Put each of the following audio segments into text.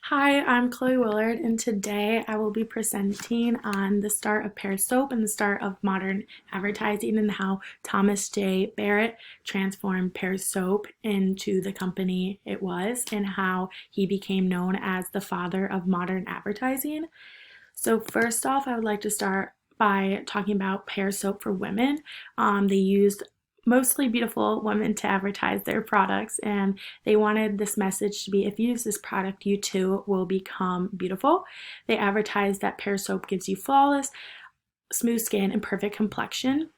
Hi, I'm Chloe Willard, and today I will be presenting on the start of Pear Soap and the start of modern advertising and how Thomas J. Barrett transformed Pear Soap into the company it was and how he became known as the father of modern advertising. So first off, I would like to start by talking about Pear Soap for Women. They used mostly beautiful women to advertise their products, and they wanted this message to be, if you use this product, you too will become beautiful. They advertised that Pear Soap gives you flawless, smooth skin and perfect complexion.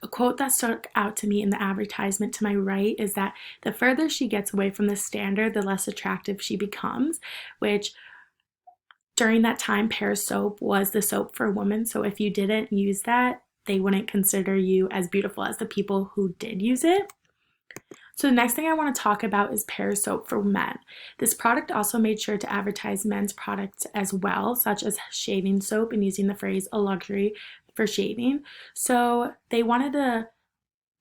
A quote that stuck out to me in the advertisement to my right is that the further she gets away from the standard, the less attractive she becomes, which during that time, Pear Soap was the soap for women. So if you didn't use that, they wouldn't consider you as beautiful as the people who did use it. So the next thing I want to talk about is Pear Soap for Men. This product also made sure to advertise men's products as well, such as shaving soap and using the phrase a luxury for shaving. So they wanted to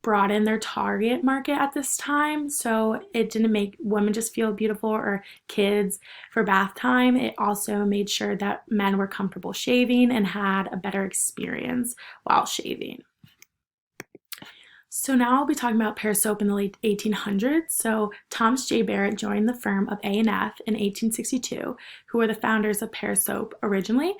broaden their target market at this time, so it didn't make women just feel beautiful or kids for bath time. It also made sure that men were comfortable shaving and had a better experience while shaving. So now I'll be talking about Pear Soap in the late 1800s. So Thomas J. Barrett joined the firm of A&F in 1862, who were the founders of Pear Soap originally.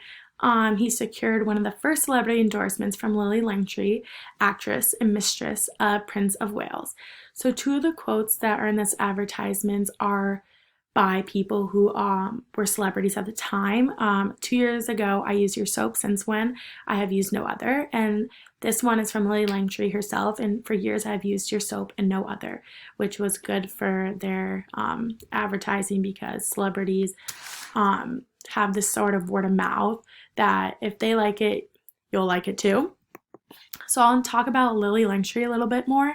He secured one of the first celebrity endorsements from Lily Langtry, actress and mistress of Prince of Wales. So two of the quotes that are in this advertisement are by people who were celebrities at the time. 2 years ago, I used your soap. Since when? I have used no other. And this one is from Lily Langtry herself. And for years, I've used your soap and no other, which was good for their advertising because celebrities have this sort of word of mouth that if they like it, you'll like it too. So I'll talk about Lily Langtry a little bit more.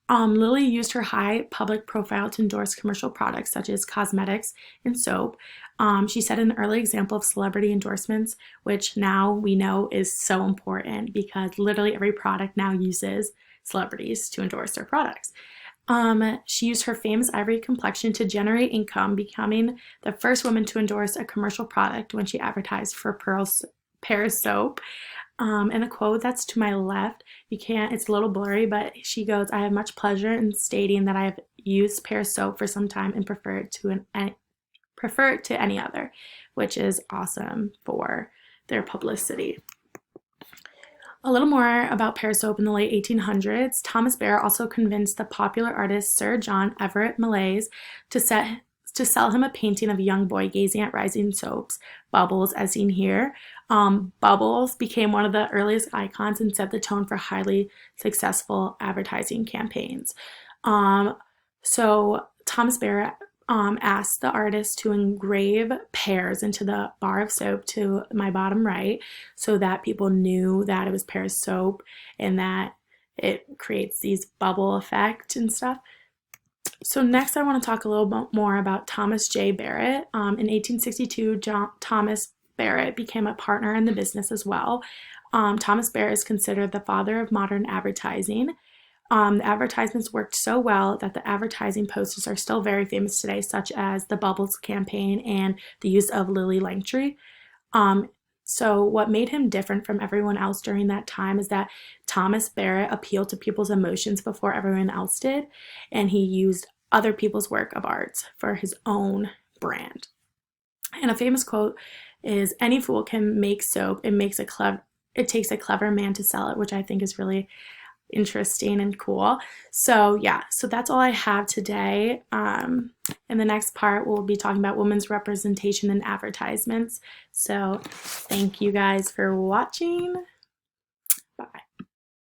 Lily used her high public profile to endorse commercial products such as cosmetics and soap. She set an early example of celebrity endorsements, which now we know is so important because literally every product now uses celebrities to endorse their products. She used her famous ivory complexion to generate income, becoming the first woman to endorse a commercial product when she advertised for Pear Soap. And a quote that's to my left, it's a little blurry, but she goes, I have much pleasure in stating that I have used Pear Soap for some time and prefer it to any other, which is awesome for their publicity. A little more about Pear Soap in the late 1800s. Thomas Barrett also convinced the popular artist Sir John Everett Millais to sell him a painting of a young boy gazing at rising soaps, Bubbles, as seen here. Bubbles became one of the earliest icons and set the tone for highly successful advertising campaigns. So Thomas Barrett asked the artist to engrave pears into the bar of soap to my bottom right so that people knew that it was Pear Soap and that it creates these bubble effect and stuff. So next I want to talk a little bit more about Thomas J. Barrett. In 1862, Thomas Barrett became a partner in the business as well. Thomas Barrett is considered the father of modern advertising. The advertisements worked so well that the advertising posters are still very famous today, such as the Bubbles campaign and the use of Lily Langtry. So what made him different from everyone else during that time is that Thomas Barrett appealed to people's emotions before everyone else did, and he used other people's work of art for his own brand. And a famous quote is, any fool can make soap, it takes a clever man to sell it, which I think is really interesting and cool. So yeah, so that's all I have today. In the next part, we'll be talking about women's representation in advertisements. So thank you guys for watching.